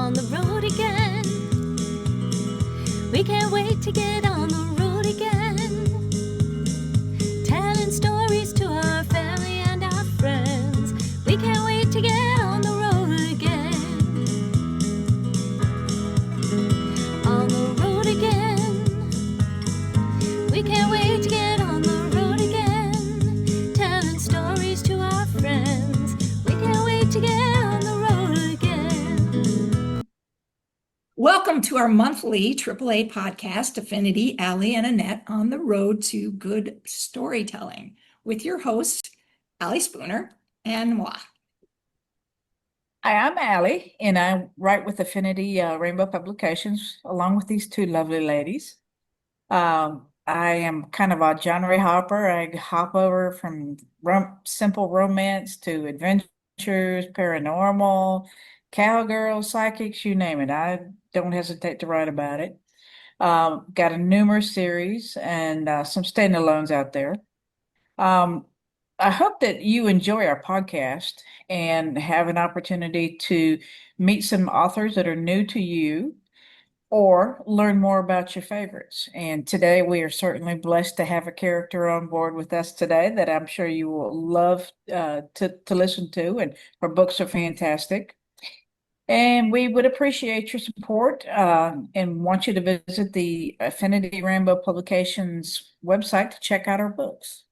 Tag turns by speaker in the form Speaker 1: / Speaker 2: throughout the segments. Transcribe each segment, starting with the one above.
Speaker 1: on the road again. We can't wait to get on the road again. Telling stories to our family and our friends. We can't wait to get on the road again. On the road again. We can't wait to get on the road again. Telling stories to our friends. We can't wait to get on the road again.
Speaker 2: Welcome to our monthly AAA podcast, Affinity, Allie, and Annette on the road to good storytelling with your host, Allie Spooner and moi.
Speaker 3: Hi, I'm Allie, and I write with Affinity Rainbow Publications along with these two lovely ladies. I am kind of a genre hopper. I hop over from simple romance to adventures, paranormal, cowgirl, psychics, you name it. I don't hesitate to write about it. Got a numerous series and some standalones out there. I hope that you enjoy our podcast and have an opportunity to meet some authors that are new to you or learn more about your favorites. And today we are certainly blessed to have a character on board with us today that I'm sure you will love to listen to, and her books are fantastic. And we would appreciate your support and want you to visit the Affinity Rainbow Publications website to check out our books.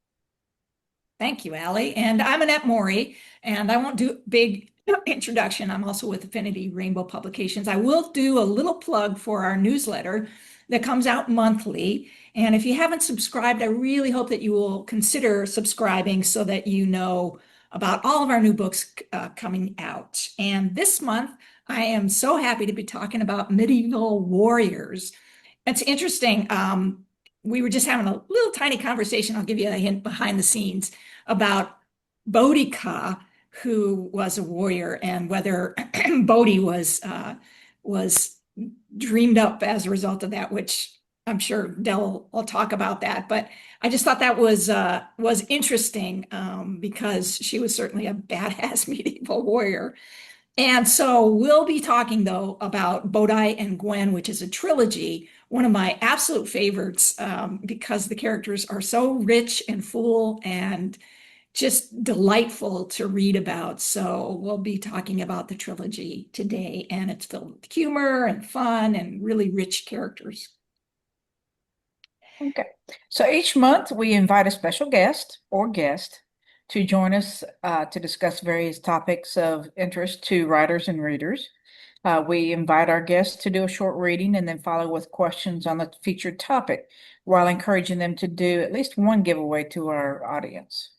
Speaker 2: Thank you, Allie. And I'm Annette Maury, and I won't do a big introduction. I'm also with Affinity Rainbow Publications. I will do a little plug for our newsletter that comes out monthly. And if you haven't subscribed, I really hope that you will consider subscribing so that you know about all of our new books coming out. And this month, I am so happy to be talking about medieval warriors. It's interesting. We were just having a little tiny conversation. I'll give you a hint behind the scenes about Bodhi, who was a warrior, and whether Bodhi was dreamed up as a result of that, which I'm sure Dell will talk about that. But I just thought that was interesting because she was certainly a badass medieval warrior. And so we'll be talking, though, about Bodhi and Gwen, which is a trilogy, one of my absolute favorites because the characters are so rich and full and just delightful to read about. So we'll be talking about the trilogy today, and it's filled with humor and fun and really rich characters.
Speaker 3: Okay, so each month we invite a special guest or guest to join us to discuss various topics of interest to writers and readers. We invite our guests to do a short reading and then follow with questions on the featured topic, while encouraging them to do at least one giveaway to our audience.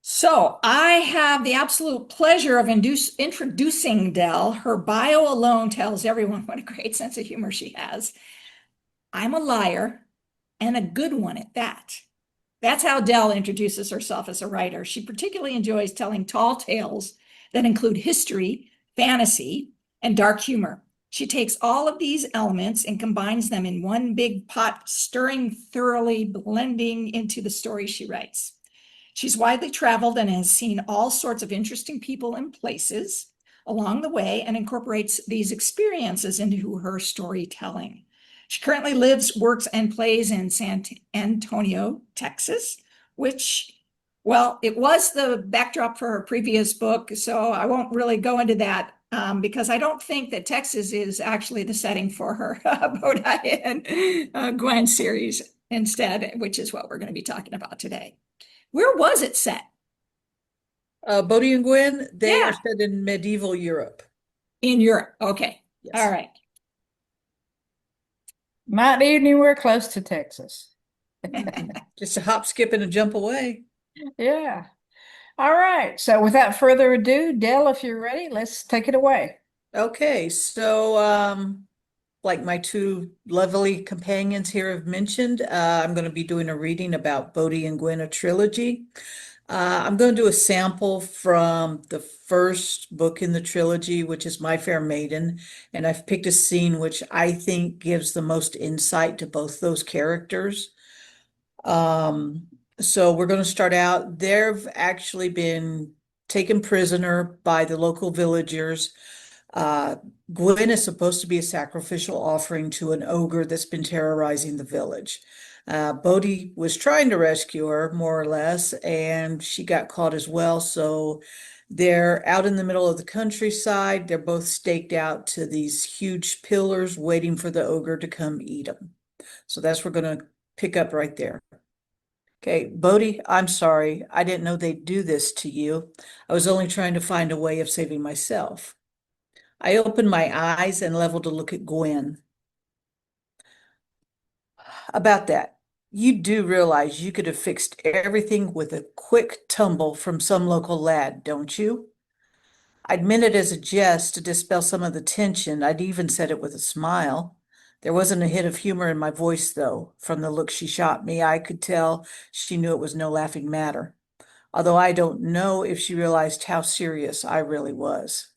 Speaker 2: So I have the absolute pleasure of introducing Dell. Her bio alone tells everyone what a great sense of humor she has. I'm a liar, and a good one at that. That's how Dell introduces herself as a writer. She particularly enjoys telling tall tales that include history, fantasy, and dark humor. She takes all of these elements and combines them in one big pot, stirring thoroughly, blending into the story she writes. She's widely traveled and has seen all sorts of interesting people and places along the way, and incorporates these experiences into her storytelling. She currently lives, works, and plays in San Antonio, Texas, which, well, it was the backdrop for her previous book, so I won't really go into that because I don't think that Texas is actually the setting for her Bodhi and Gwen series instead, which is what we're going to be talking about today. Where was it set?
Speaker 4: Bodhi and Gwen, they
Speaker 2: Yeah.
Speaker 4: are set in medieval Europe.
Speaker 2: In Europe. Okay.
Speaker 4: Yes.
Speaker 2: All right.
Speaker 3: Not anywhere close to Texas.
Speaker 4: Just a hop, skip, and a jump away.
Speaker 3: Yeah. All right. So without further ado, Dell, if you're ready, let's take it away.
Speaker 4: Okay, so like my two lovely companions here have mentioned, I'm going to be doing a reading about Bodhi and Gwen, a trilogy. I'm going to do a sample from the first book in the trilogy, which is My Fair Maiden, and I've picked a scene which I think gives the most insight to both those characters. So we're going to start out. They've actually been taken prisoner by the local villagers Uh, Gwen is supposed to be a sacrificial offering to an ogre that's been terrorizing the village. Bodhi was trying to rescue her, more or less, and she got caught as well. So they're out in the middle of the countryside. They're both staked out to these huge pillars, waiting for the ogre to come eat them. So that's what we're going to pick up right there. Okay, Bodhi, I'm sorry. I didn't know they'd do this to you. I was only trying to find a way of saving myself. I opened my eyes and leveled a look at Gwen. About that, you do realize you could have fixed everything with a quick tumble from some local lad, don't you? I'd meant it as a jest to dispel some of the tension. I'd even said it with a smile. There wasn't a hint of humor in my voice, though. From the look she shot me, I could tell she knew it was no laughing matter, although I don't know if she realized how serious I really was.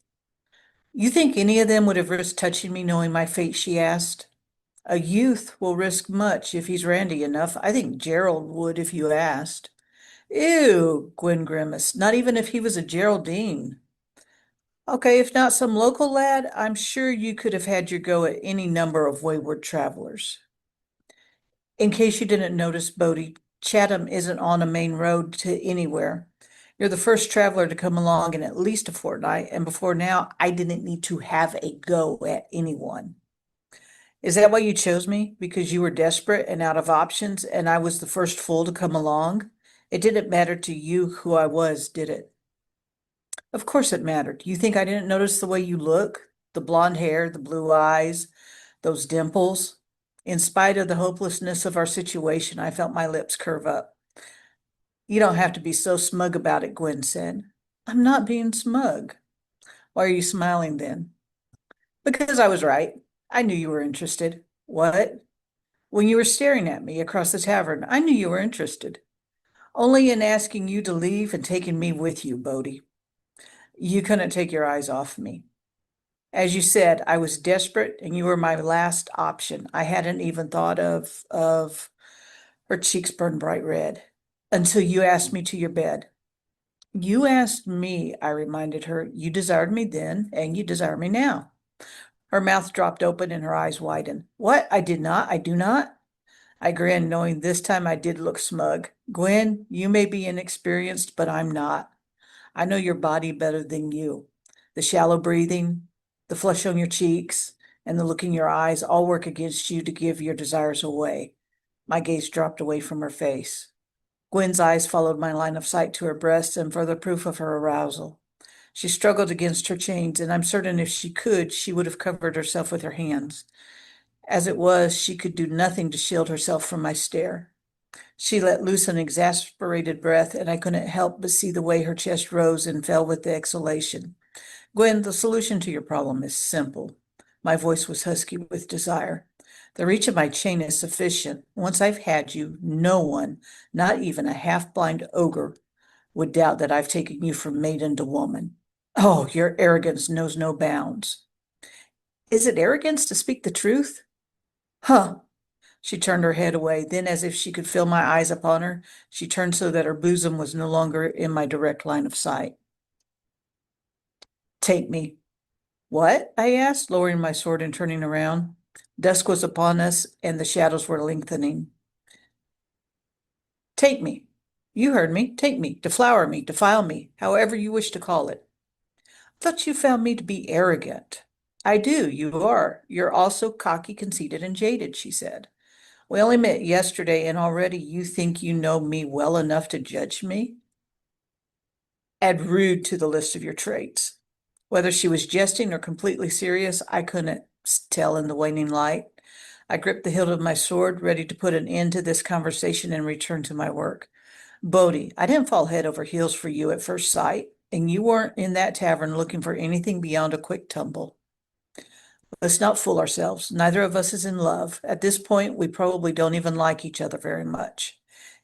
Speaker 4: You think any of them would have risked touching me knowing my fate? She asked. A youth will risk much if he's randy enough. I think Gerald would if you asked. Ew, Gwen grimaced. Not even if he was a Geraldine. Okay, if not some local lad, I'm sure you could have had your go at any number of wayward travelers. In case you didn't notice, Bodhi, Chatham isn't on a main road to anywhere. You're the first traveler to come along in at least a fortnight, and before now, I didn't need to have a go at anyone. Is that why you chose me? Because you were desperate and out of options, and I was the first fool to come along? It didn't matter to you who I was, did it? Of course it mattered. You think I didn't notice the way you look? The blonde hair, the blue eyes, those dimples. In spite of the hopelessness of our situation, I felt my lips curve up. You don't have to be so smug about it, Gwen said. I'm not being smug. Why are you smiling then? Because I was right. I knew you were interested. What? When you were staring at me across the tavern, I knew you were interested. Only in asking you to leave and taking me with you, Bodhi. You couldn't take your eyes off me. As you said, I was desperate and you were my last option. I hadn't even thought of her cheeks burned bright red until you asked me to your bed. You asked me, I reminded her. You desired me then and you desire me now. Her mouth dropped open and her eyes widened. What? I did not. I do not. I grinned, knowing this time I did look smug. Gwen, you may be inexperienced, but I'm not. I know your body better than you. The shallow breathing, the flush on your cheeks, and the look in your eyes all work against you to give your desires away. My gaze dropped away from her face. Gwen's eyes followed my line of sight to her breasts and further proof of her arousal. She struggled against her chains, and I'm certain if she could, she would have covered herself with her hands. As it was, she could do nothing to shield herself from my stare. She let loose an exasperated breath, and I couldn't help but see the way her chest rose and fell with the exhalation. Gwen, the solution to your problem is simple. My voice was husky with desire. The reach of my chain is sufficient. Once I've had you, no one, not even a half-blind ogre, would doubt that I've taken you from maiden to woman. Oh, your arrogance knows no bounds. Is it arrogance to speak the truth? Huh. She turned her head away. Then, as if she could feel my eyes upon her, she turned so that her bosom was no longer in my direct line of sight. Take me. What? I asked, lowering my sword and turning around. Dusk was upon us, and the shadows were lengthening. Take me. You heard me. Take me, deflower me, defile me, however you wish to call it. Thought you found me to be arrogant. I do, you are. You're also cocky, conceited, and jaded, she said. We only met yesterday, and already you think you know me well enough to judge me? Add rude to the list of your traits. Whether she was jesting or completely serious, I couldn't tell in the waning light. I gripped the hilt of my sword, ready to put an end to this conversation and return to my work. Bodhi, I didn't fall head over heels for you at first sight, and you weren't in that tavern looking for anything beyond a quick tumble. Let's not fool ourselves. Neither of us is in love. At this point, we probably don't even like each other very much.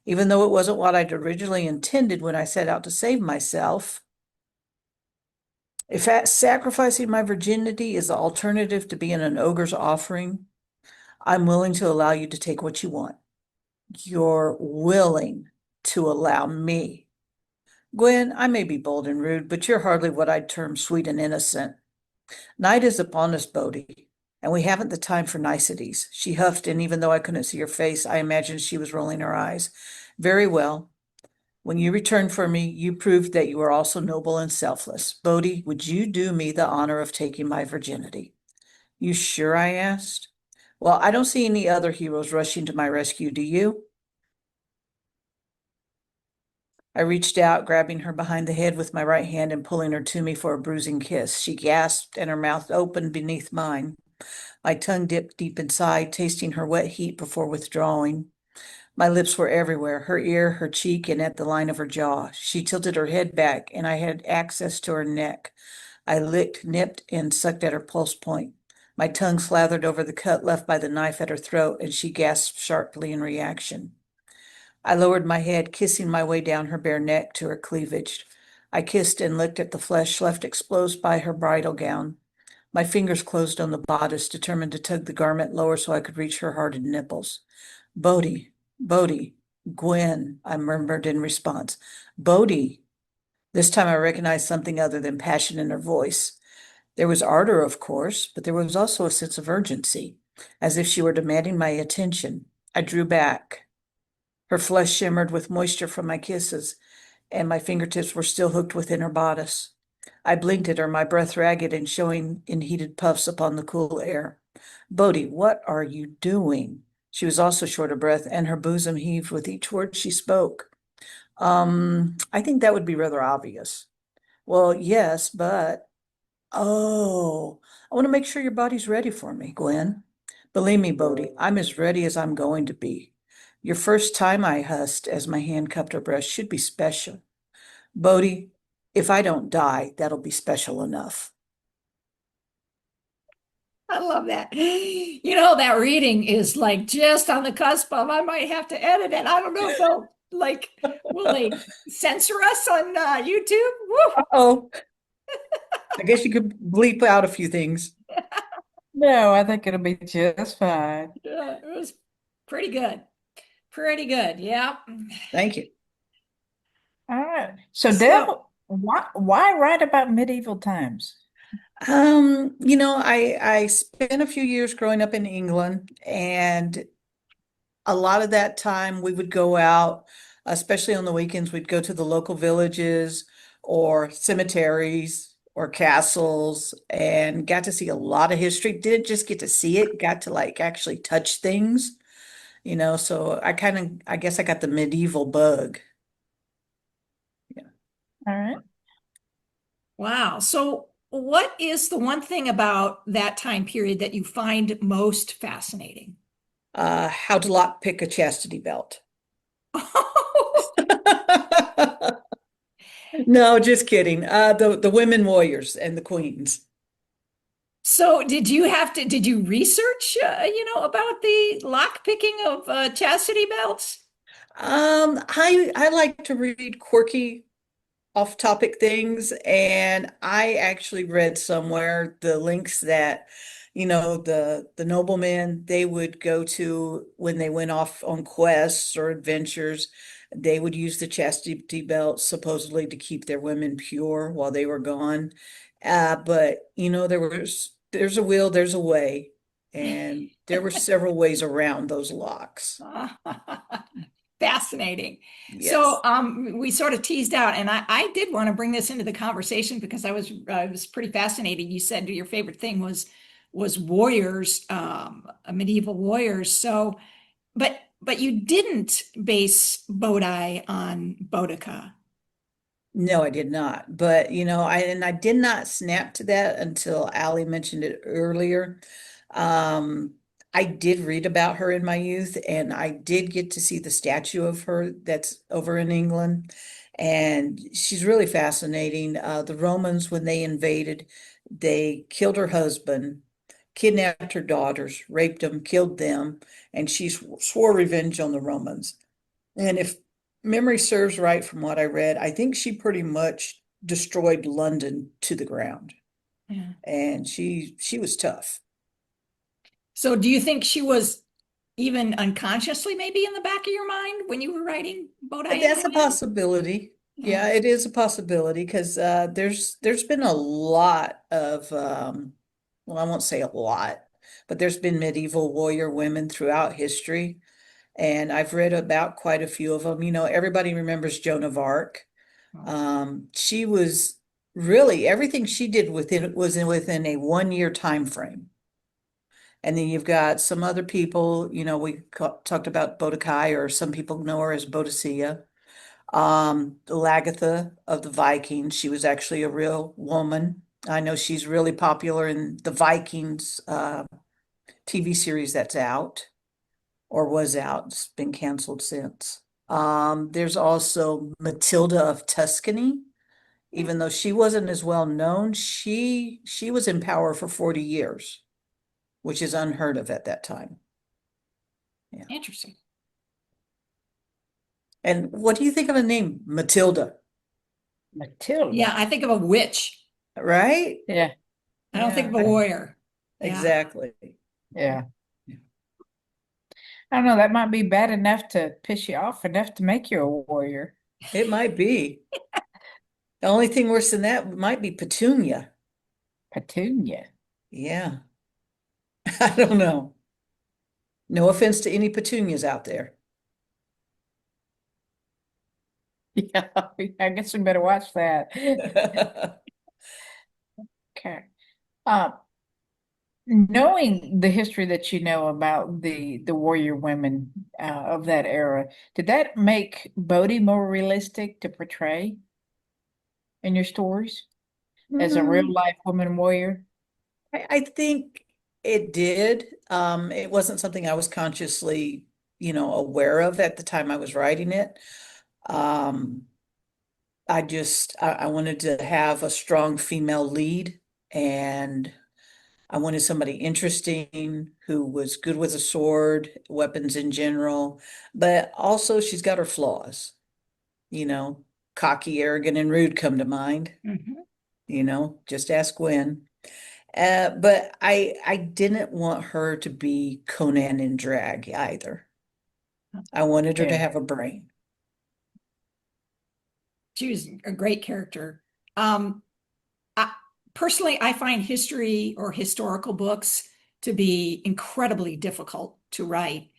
Speaker 4: Even though it wasn't what I'd originally intended when I set out to save myself. If sacrificing my virginity is the alternative to being an ogre's offering, I'm willing to allow you to take what you want. You're willing to allow me. Gwen, I may be bold and rude, but you're hardly what I'd term sweet and innocent. Night is upon us, Bodhi, and we haven't the time for niceties. She huffed, and even though I couldn't see her face, I imagined she was rolling her eyes. Very well. When you returned for me, you proved that you are also noble and selfless. Bodhi, would you do me the honor of taking my virginity? You sure? I asked. Well, I don't see any other heroes rushing to my rescue, do you? I reached out, grabbing her behind the head with my right hand and pulling her to me for a bruising kiss. She gasped and her mouth opened beneath mine. My tongue dipped deep inside, tasting her wet heat before withdrawing. My lips were everywhere, her ear, her cheek, and at the line of her jaw. She tilted her head back, and I had access to her neck. I licked, nipped, and sucked at her pulse point. My tongue slathered over the cut left by the knife at her throat, and she gasped sharply in reaction. I lowered my head, kissing my way down her bare neck to her cleavage. I kissed and licked at the flesh left exposed by her bridal gown. My fingers closed on the bodice, determined to tug the garment lower so I could reach her hardened nipples. Bodhi, Bodhi, Gwen, I murmured in response. Bodhi. This time I recognized something other than passion in her voice. There was ardor, of course, but there was also a sense of urgency, as if she were demanding my attention. I drew back. Her flesh shimmered with moisture from my kisses, and my fingertips were still hooked within her bodice. I blinked at her, my breath ragged and showing in heated puffs upon the cool air. Bodhi, what are you doing? She was also short of breath, and her bosom heaved with each word she spoke. I think that would be rather obvious. Well, yes, but oh, I want to make sure your body's ready for me, Gwen. Believe me, Bodhi, I'm as ready as I'm going to be. Your first time, I husked as my hand cupped her breast, should be special. Bodhi, if I don't die, that'll be special enough.
Speaker 2: I love that. You know, that reading is like just on the cusp of, I might have to edit it. I don't know if they'll like, will they censor us on YouTube? Woo!
Speaker 4: Oh, I guess you could bleep out a few things.
Speaker 3: No, I think it'll be just fine.
Speaker 2: Yeah, it was pretty good. Pretty good. Yeah.
Speaker 4: Thank you.
Speaker 3: All right. So,
Speaker 2: So-
Speaker 3: Deb, why write about medieval times?
Speaker 4: I spent a few years growing up in England, and a lot of that time we would go out, especially on the weekends, we'd go to the local villages or cemeteries or castles and got to see a lot of history. Didn't just get to see it, got to like actually touch things, so I guess I got the medieval bug.
Speaker 3: All right.
Speaker 2: Wow. So, what is the one thing about that time period that you find most fascinating?
Speaker 4: How to lockpick a chastity belt. No, just kidding. The women warriors and the queens.
Speaker 2: So, did you research, about the lock picking of chastity belts?
Speaker 4: I like to read quirky off-topic things, and I actually read somewhere the links that, the noblemen they would go to when they went off on quests or adventures. They would use the chastity belt supposedly to keep their women pure while they were gone. But there's a will, there's a way, and there were several ways around those locks.
Speaker 2: Fascinating.
Speaker 4: Yes.
Speaker 2: So we sort of teased out, and I did want to bring this into the conversation because I was pretty fascinated. You said your favorite thing was warriors, medieval warriors. So, but you didn't base Bodhi on Boudica.
Speaker 4: No, I did not. But I did not snap to that until Allie mentioned it earlier. I did read about her in my youth, and I did get to see the statue of her that's over in England. And she's really fascinating. The Romans, when they invaded, they killed her husband, kidnapped her daughters, raped them, killed them, and she swore revenge on the Romans. And if memory serves right from what I read, I think she pretty much destroyed London to the ground.
Speaker 2: Yeah.
Speaker 4: And she was tough.
Speaker 2: So do you think she was even unconsciously maybe in the back of your mind when you were writing Bodhi?
Speaker 4: That's a possibility. Yeah, it is a possibility because there's been a lot of well, I won't say a lot, but there's been medieval warrior women throughout history, and I've read about quite a few of them. You know, everybody remembers Joan of Arc. She was really everything she did within a 1 year time frame. And then you've got some other people, you know, talked about Boudicca, or some people know her as Boadicea. The Lagatha of the Vikings, she was actually a real woman. I know she's really popular in the Vikings TV series that's out or was out. It's been canceled since. There's also Matilda of Tuscany. Even though she wasn't as well known, she was in power for 40 years, which is unheard of at that time. Yeah.
Speaker 2: Interesting.
Speaker 4: And what do you think of the name Matilda?
Speaker 3: Matilda.
Speaker 2: Yeah, I think of a witch.
Speaker 4: Right?
Speaker 3: Yeah.
Speaker 2: I don't think of
Speaker 4: Yeah,
Speaker 2: a warrior. Yeah.
Speaker 4: exactly.
Speaker 3: Yeah. I don't know, that might be bad enough to piss you off enough to make you a warrior.
Speaker 4: It might be. The only thing worse than that might be Petunia.
Speaker 3: Petunia.
Speaker 4: Yeah. I don't know. No offense to any Petunias out there.
Speaker 3: Yeah, I guess we better watch that. Okay. Um, knowing the history that you know about the warrior women of that era, did that make Bodhi more realistic to portray in your stories as a real
Speaker 4: Mm,
Speaker 3: life woman warrior?
Speaker 4: I think it did. It wasn't something I was consciously, you know, aware of at the time I was writing it. Um, I wanted to have a strong female lead, and I wanted somebody interesting who was good with a sword, weapons in general, but also she's got her flaws, you know, cocky, arrogant, and rude come to mind,
Speaker 2: Mhm.
Speaker 4: you know, just ask Gwen. But I didn't want her to be Conan in drag either. I wanted her to
Speaker 3: Yeah.
Speaker 4: have a brain.
Speaker 2: She was a great character. Um, I, personally, I find history or historical books to be incredibly difficult to write,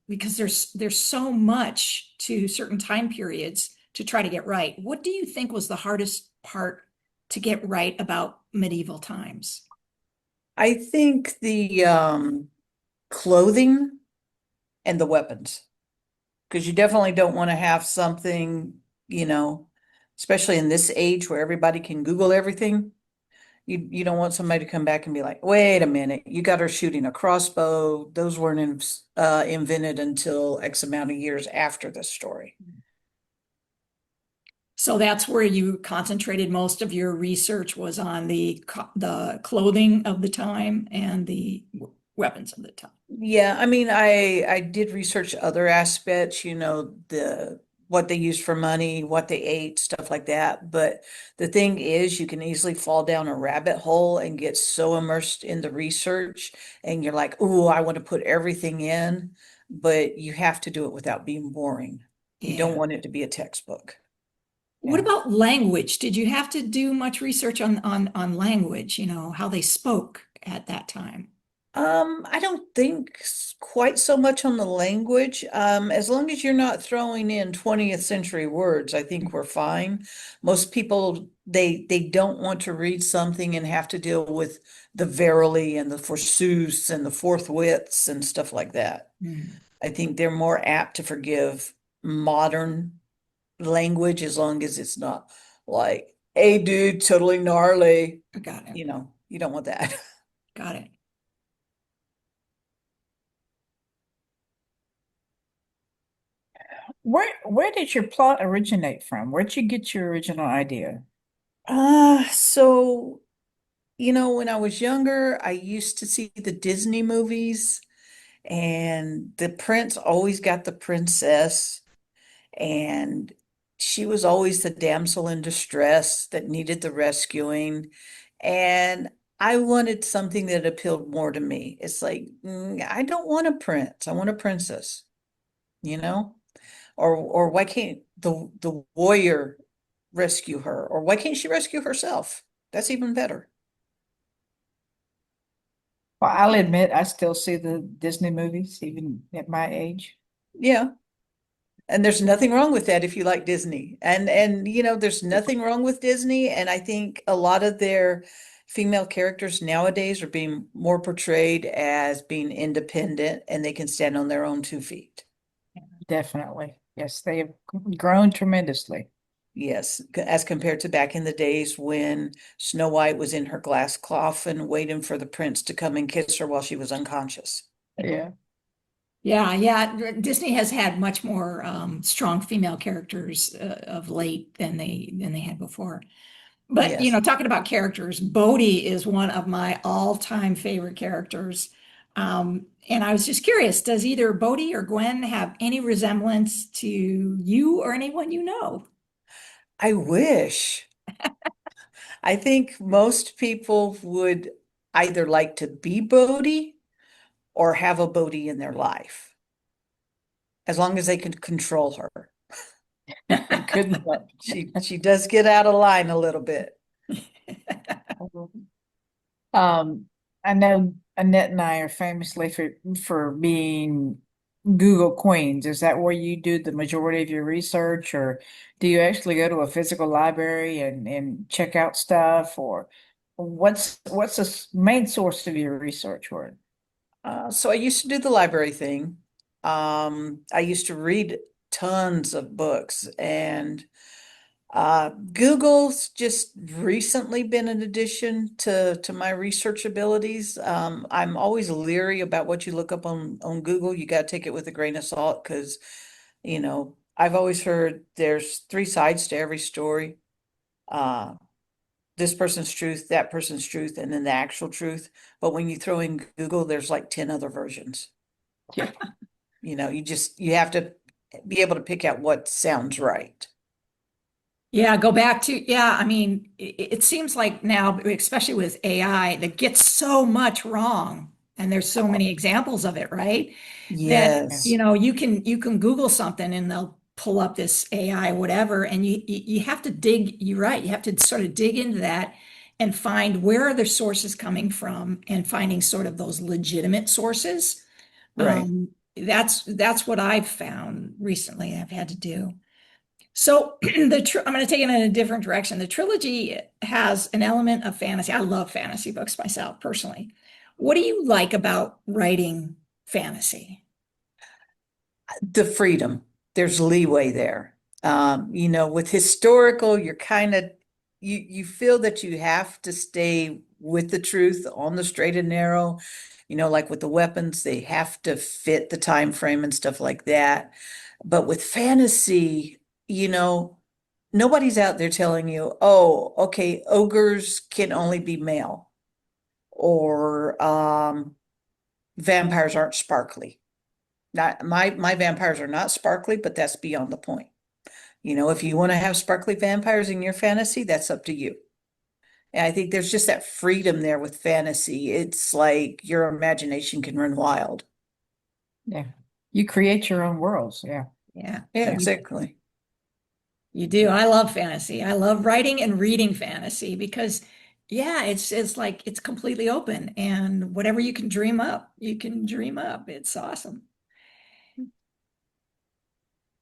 Speaker 2: because there's so much to certain time periods to try to get right. What do you think was the hardest part to get right about medieval times?
Speaker 4: I think the clothing and the weapons, because you definitely don't want to have something, you know, especially in this age where everybody can Google everything. You don't want somebody to come back and be like, wait a minute, you got her shooting a crossbow. Those weren't invented until X amount of years after the story.
Speaker 2: So that's where you concentrated most of your research, was on the clothing of the time and the weapons of the time.
Speaker 4: Yeah, I mean, I did research other aspects, you know, the what they used for money, what they ate, stuff like that. But the thing is, you can easily fall down a rabbit hole and get so immersed in the research, and you're like, "Oh, I want to put everything in," but you have to do it without being boring. You don't
Speaker 2: Yeah.
Speaker 4: want it to be a textbook.
Speaker 2: What
Speaker 4: Yeah.
Speaker 2: about language? Did you have to do much research on language, how they spoke at that time?
Speaker 4: I don't think quite so much on the language. As long as you're not throwing in 20th century words, I think we're fine. Most people, they don't want to read something and have to deal with the verily and the forsooths and the forthwiths and stuff like that.
Speaker 2: Hmm,
Speaker 4: I think they're more apt to forgive modern language as long as it's not like, hey, dude, totally gnarly.
Speaker 2: I got it.
Speaker 4: You know, you don't want that.
Speaker 2: Got it.
Speaker 3: Where did your plot originate from? Where'd you get your original idea?
Speaker 4: So, you know, when I was younger, I used to see the Disney movies, and the prince always got the princess, and she was always the damsel in distress that needed the rescuing. And I wanted something that appealed more to me. It's like, I don't want a prince, I want a princess, you know? Or why can't the warrior rescue her? Or why can't she rescue herself? That's even better.
Speaker 3: Well, I'll admit, I still see the Disney movies, even at my age.
Speaker 4: Yeah. And there's nothing wrong with that if you like Disney. And there's nothing wrong with Disney. And I think a lot of their female characters nowadays are being more portrayed as being independent and they can stand on their own 2 feet.
Speaker 3: Definitely. Yes, they have grown tremendously.
Speaker 4: Yes, as compared to back in the days when Snow White was in her glass coffin waiting for the prince to come and kiss her while she was unconscious.
Speaker 3: Yeah.
Speaker 2: Yeah. Disney has had much more strong female characters of late than they had before. But
Speaker 4: Yes.
Speaker 2: talking about characters, Bodhi is one of my all-time favorite characters. And I was just curious, does either Bodhi or Gwen have any resemblance to you or anyone you know?
Speaker 4: I wish. I think most people would either like to be Bodhi or have a Bodhi in their life, as long as they can control her.
Speaker 3: Good luck.
Speaker 4: She does get out of line a little bit.
Speaker 3: Um, I know Annette and I are famously for being Google queens. Is that where you do the majority of your research, or do you actually go to a physical library and check out stuff, or what's the main source of your research for it?
Speaker 4: So I used to do the library thing. I used to read tons of books, and Google's just recently been an addition to my research abilities. I'm always leery about what you look up on Google. You got to take it with a grain of salt because, I've always heard there's 3 sides to every story. Uh, this person's truth, that person's truth, and then the actual truth. But when you throw in Google, there's like 10 other versions.
Speaker 3: Yeah.
Speaker 4: You have to be able to pick out what sounds right.
Speaker 2: Yeah, go back to, yeah, I mean, it seems like now, especially with AI, that gets so much wrong. And there's so many examples of it, right? That,
Speaker 4: Yes,
Speaker 2: you can Google something and they'll pull up this AI, whatever, and you have to dig, you're right, you have to sort of dig into that and find where are the sources coming from and finding sort of those legitimate sources.
Speaker 4: right.
Speaker 2: That's what I've found recently I've had to do. So I'm going to take it in a different direction. The trilogy has an element of fantasy. I love fantasy books myself personally. What do you like about writing fantasy?
Speaker 4: The freedom, there's leeway there. With historical, you're kind of you feel that you have to stay with the truth on the straight and narrow. Like with the weapons, they have to fit the time frame and stuff like that. But with fantasy, nobody's out there telling you, oh, okay, ogres can only be male, or vampires aren't sparkly. Not my vampires are not sparkly, but that's beyond the point. If you want to have sparkly vampires in your fantasy, that's up to you. And I think there's just that freedom there with fantasy. It's like your imagination can run wild.
Speaker 3: Yeah. You create your own worlds. Yeah.
Speaker 2: Yeah,
Speaker 4: Yeah,
Speaker 3: Yeah.
Speaker 4: exactly.
Speaker 2: you do. I love fantasy. I love writing and reading fantasy because, yeah, it's like it's completely open and whatever you can dream up, you can dream up. It's awesome.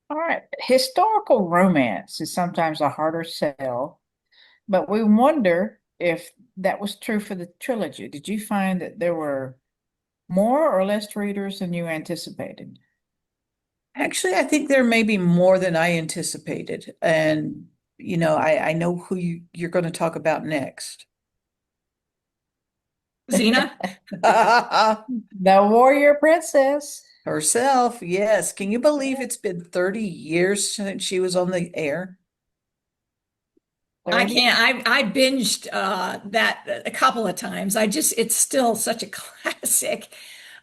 Speaker 3: All right. Historical romance is sometimes a harder sell, but we wonder if that was true for the trilogy. Did you find that there were more or less readers than you anticipated?
Speaker 4: Actually, I think there may be more than I anticipated. And, I know who you're going to talk about next.
Speaker 2: Xena?
Speaker 3: The Warrior Princess.
Speaker 4: Herself, yes. Can you believe it's been 30 years since she was on the air?
Speaker 2: I
Speaker 3: 30?
Speaker 2: can't. I binged that a couple of times. It's still such a classic.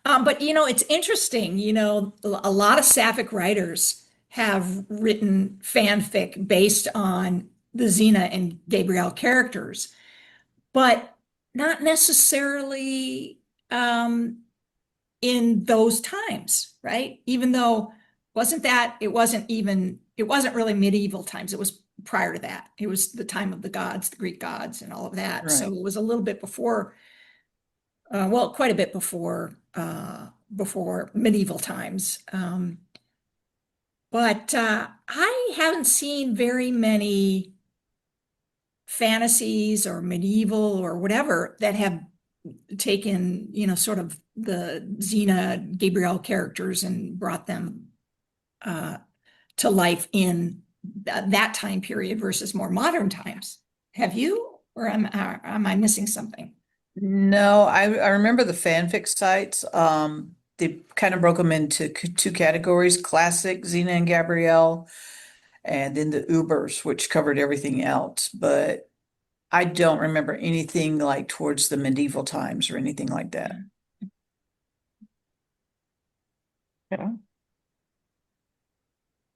Speaker 2: But it's interesting. A lot of sapphic writers have written fanfic based on the Xena and Gabrielle characters, but not necessarily in those times, right? Even though it wasn't really medieval times. It was prior to that. It was the time of the gods, the Greek gods and all of that. So
Speaker 4: Right.
Speaker 2: it was a little bit before, well, quite a bit before medieval times. But I haven't seen very many fantasies or medieval or whatever that have taken, sort of the Xena Gabrielle characters and brought them to life in that time period versus more modern times. Have you, or am I missing something?
Speaker 4: No, I remember the fanfic sites. They kind of broke them into two categories: classic Xena and Gabrielle, and then the Ubers, which covered everything else. But I don't remember anything like towards the medieval times or anything like that.
Speaker 3: Yeah.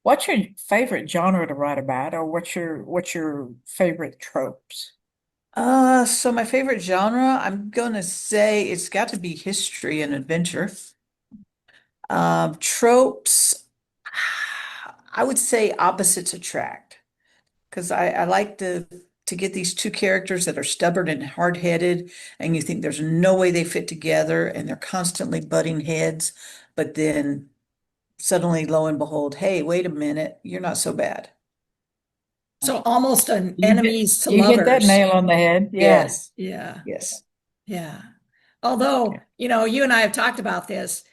Speaker 3: What's your favorite genre to write about, or what's your favorite tropes?
Speaker 4: So my favorite genre, I'm gonna say it's got to be history and adventure. Tropes, I would say opposites attract, because I like to get these two characters that are stubborn and hard-headed, and you think there's no way they fit together, and they're constantly butting heads, but then suddenly, lo and behold, hey, wait a minute, you're not so bad.
Speaker 2: So almost an
Speaker 3: You hit,
Speaker 2: enemies to
Speaker 3: you hit that
Speaker 2: lovers.
Speaker 3: nail on the head. Yeah.
Speaker 4: Yes,
Speaker 2: Yeah,
Speaker 4: yes.
Speaker 2: yeah. Although,
Speaker 3: Yeah.
Speaker 2: you and I have talked about this,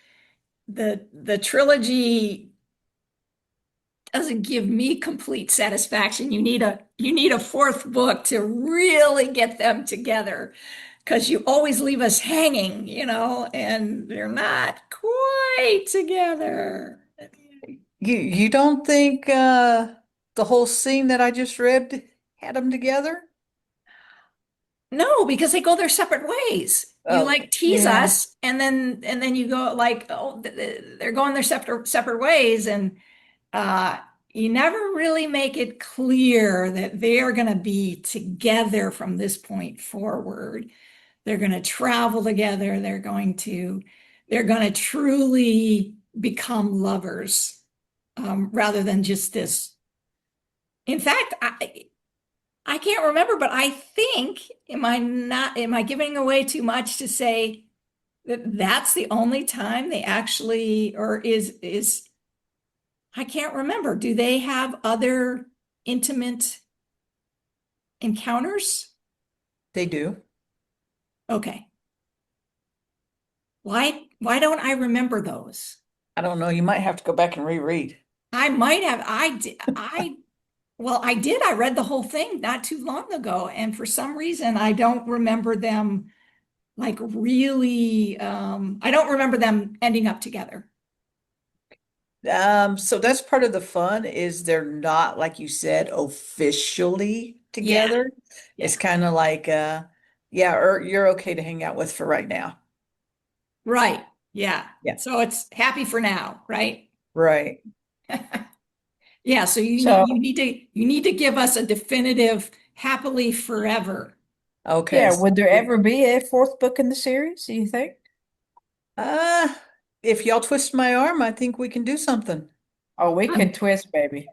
Speaker 2: the trilogy doesn't give me complete satisfaction. You need a fourth book to really get them together because you always leave us hanging, and they're not quite together.
Speaker 4: You don't think the whole scene that I just read had them together?
Speaker 2: No, because they go their separate ways. You
Speaker 4: Oh,
Speaker 2: like tease
Speaker 3: Yeah.
Speaker 2: us, and then you go like, oh, they're going their separate ways, and uh, you never really make it clear that they are going to be together from this point forward. They're going to travel together. They're going to truly become lovers, rather than just this. In fact, I can't remember, but I think, am I giving away too much to say that that's the only time they actually, or I can't remember. Do they have other intimate encounters?
Speaker 4: they do.
Speaker 2: Okay. Why don't I remember those?
Speaker 4: I don't know. You might have to go back and reread.
Speaker 2: I might have, well, I did. I read the whole thing not too long ago, and for some reason I don't remember them like really, I don't remember them ending up together.
Speaker 4: So that's part of the fun is they're not, like you said, officially
Speaker 2: Yeah,
Speaker 4: together.
Speaker 2: yeah.
Speaker 4: It's kind of like, yeah, or you're okay to hang out with for right now.
Speaker 2: Right. Yeah.
Speaker 4: Yeah,
Speaker 2: So it's happy for now, right?
Speaker 4: right.
Speaker 2: Yeah, so
Speaker 3: So,
Speaker 2: you need to give us a definitive happily forever.
Speaker 4: Okay.
Speaker 3: yeah, would there ever be a fourth book in the series, do you think?
Speaker 4: Uh, if y'all twist my arm, I think we can do something.
Speaker 3: Oh, we can twist, baby.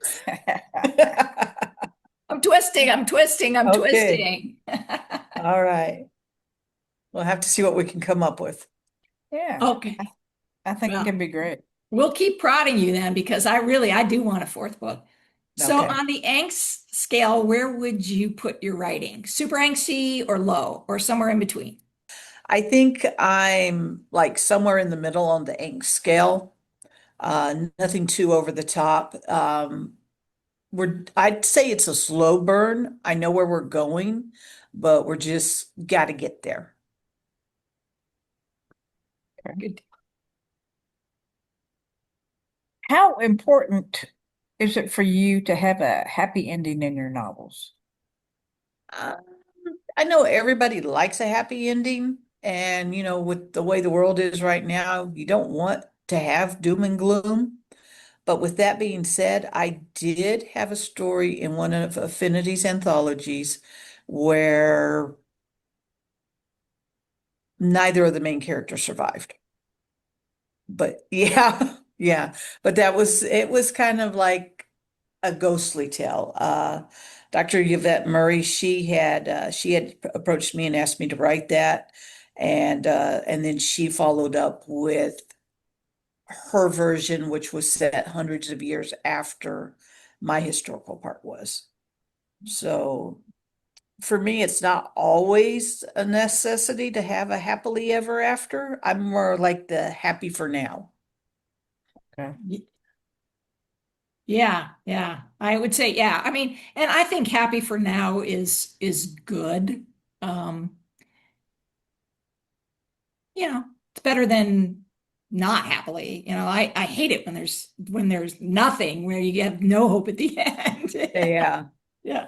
Speaker 2: I'm twisting, I'm twisting, I'm
Speaker 4: Okay.
Speaker 2: twisting.
Speaker 4: All right. We'll have to see what we can come up with.
Speaker 3: Yeah, I,
Speaker 2: Okay.
Speaker 3: I think
Speaker 2: Well,
Speaker 3: it'd be great.
Speaker 2: we'll keep prodding you then because I do want a fourth book. So
Speaker 4: Okay.
Speaker 2: on the angst scale, where would you put your writing? Super angsty or low or somewhere in between?
Speaker 4: I think I'm like somewhere in the middle on the ink scale. Nothing too over the top. I'd say it's a slow burn. I know where we're going, but we're just got to get there.
Speaker 2: Good.
Speaker 3: How important is it for you to have a happy ending in your novels?
Speaker 4: Uh, I know everybody likes a happy ending, and with the way the world is right now, you don't want to have doom and gloom. But with that being said, I did have a story in one of Affinity's anthologies where neither of the main characters survived. But yeah, Yeah, but it was kind of like a ghostly tale. Dr. Yvette Murray, she had approached me and asked me to write that. And then she followed up with her version, which was set hundreds of years after my historical part was. So for me, it's not always a necessity to have a happily ever after. I'm more like the happy for now.
Speaker 3: Okay.
Speaker 2: Yeah, yeah. I would say, yeah. I mean, and I think happy for now is good. Um, it's better than not happily. I hate it when there's nothing, where you have no hope at the end.
Speaker 4: Yeah.
Speaker 2: Yeah.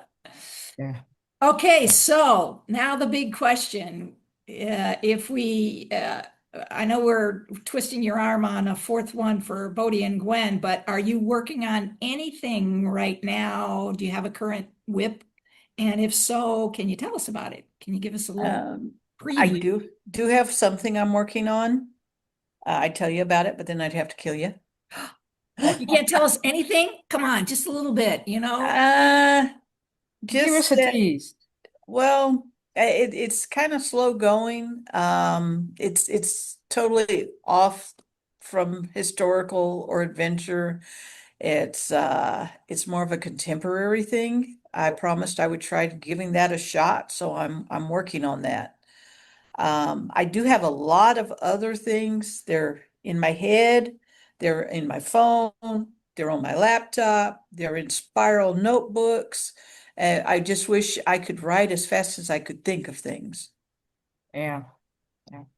Speaker 3: Yeah.
Speaker 2: Okay, so now the big question. If we, I know we're twisting your arm on a fourth one for Bodhi and Gwen, but are you working on anything right now? Do you have a current whip? And if so, can you tell us about it? Can you give us a little
Speaker 4: I
Speaker 2: preview?
Speaker 4: do have something I'm working on. I'd tell you about it, but then I'd have to kill you.
Speaker 2: You can't tell us anything? Come on, just a little bit,
Speaker 4: Uh,
Speaker 3: Give us
Speaker 4: just
Speaker 3: a
Speaker 4: that,
Speaker 3: tease.
Speaker 4: well, it's kind of slow going. It's totally off from historical or adventure. It's more of a contemporary thing. I promised I would try giving that a shot, so I'm working on that. I do have a lot of other things. They're in my head, they're in my phone, they're on my laptop, they're in spiral notebooks. I just wish I could write as fast as I could think of things.
Speaker 3: Yeah.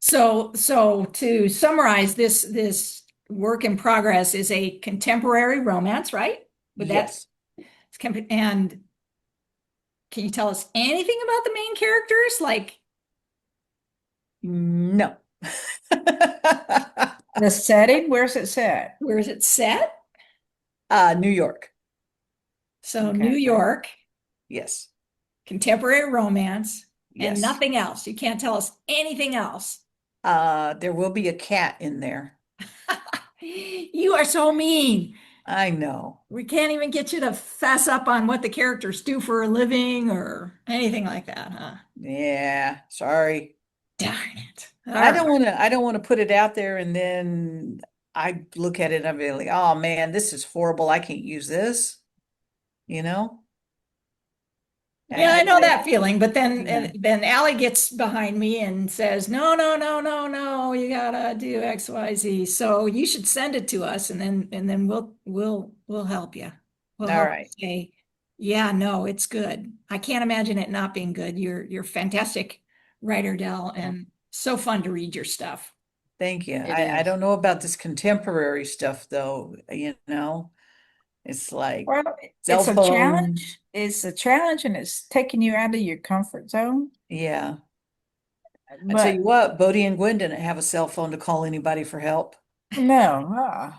Speaker 2: So to summarize, this work in progress is a contemporary romance, right? Would that
Speaker 4: Yes.
Speaker 2: and can you tell us anything about the main characters? Like,
Speaker 4: No.
Speaker 3: The setting, where's it set?
Speaker 2: where is it set?
Speaker 4: New York.
Speaker 2: So
Speaker 3: Okay.
Speaker 2: New York,
Speaker 4: Yes.
Speaker 2: contemporary romance, and
Speaker 4: Yes.
Speaker 2: nothing else. You can't tell us anything else.
Speaker 4: There will be a cat in there.
Speaker 2: You are so mean.
Speaker 4: I know.
Speaker 2: We can't even get you to fess up on what the characters do for a living or anything like that, huh?
Speaker 4: Yeah, sorry.
Speaker 2: Darn it. All
Speaker 4: I don't
Speaker 2: right.
Speaker 4: want to I don't want to put it out there and then I look at it and I'm like, oh man, this is horrible. I can't use this, you know?
Speaker 2: Yeah, I know that feeling, but
Speaker 4: Yeah.
Speaker 2: then Allie gets behind me and says, "No, no, no, no, no, you gotta do X, Y, Z." So you should send it to us, and then we'll help you. We'll
Speaker 4: All
Speaker 2: help you
Speaker 4: right.
Speaker 2: say, "Yeah, no, it's good." I can't imagine it not being good. You're a fantastic writer, Dell,
Speaker 3: Yeah.
Speaker 2: and so fun to read your stuff.
Speaker 4: Thank you.
Speaker 3: It
Speaker 4: I
Speaker 3: is.
Speaker 4: don't know about this contemporary stuff though, you know? It's like
Speaker 3: Well,
Speaker 4: cell
Speaker 3: it's a
Speaker 4: phone.
Speaker 3: challenge. It's a challenge and it's taking you out of your comfort zone.
Speaker 4: Yeah. I tell you
Speaker 3: But
Speaker 4: what, Bodhi and Gwen didn't have a cell phone to call anybody for help.
Speaker 3: no,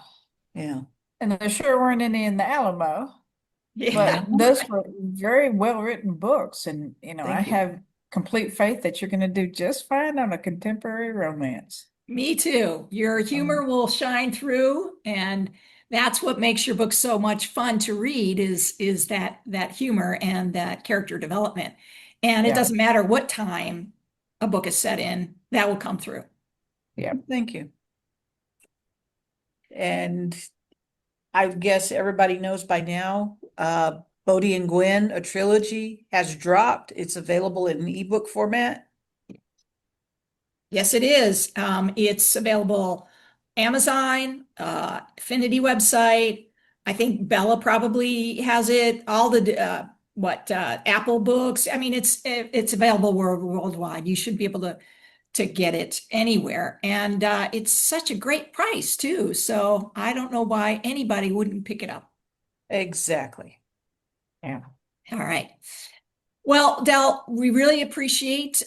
Speaker 4: Yeah.
Speaker 3: and there sure weren't any in the Alamo.
Speaker 2: Yeah.
Speaker 3: But those were very well written books, and I
Speaker 4: Thank you.
Speaker 3: have complete faith that you're going to do just fine on a contemporary romance.
Speaker 2: Me too. Your humor will shine through, and that's what makes your book so much fun to read is that humor and that character development. And it
Speaker 3: Yeah,
Speaker 2: doesn't matter what time a book is set in, that will come through.
Speaker 3: yeah.
Speaker 4: Thank you. And I guess everybody knows by now, Bodhi and Gwen, a trilogy, has dropped. It's available in ebook format.
Speaker 2: Yes, it is. It's available Amazon, Affinity website. I think Bella probably has it. All the Apple books. I mean, it's available worldwide. You should be able to get it anywhere, and it's such a great price too. So I don't know why anybody wouldn't pick it up.
Speaker 4: Exactly.
Speaker 3: Yeah.
Speaker 2: All right. Well, Del, we really appreciate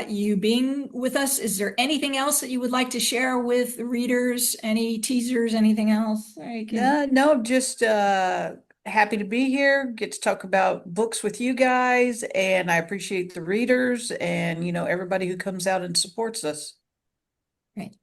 Speaker 2: you being with us. Is there anything else that you would like to share with the readers? Any teasers, anything else?
Speaker 4: No, just happy to be here, get to talk about books with you guys, and I appreciate the readers and everybody who comes out and supports us.
Speaker 2: Right.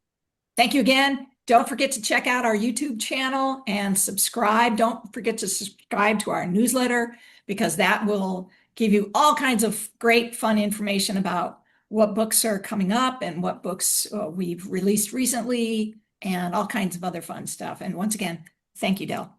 Speaker 2: Thank you again. Don't forget to check out our YouTube channel and subscribe. Don't forget to subscribe to our newsletter, because that will give you all kinds of great fun information about what books are coming up and what books we've released recently and all kinds of other fun stuff. And once again, thank you, Del.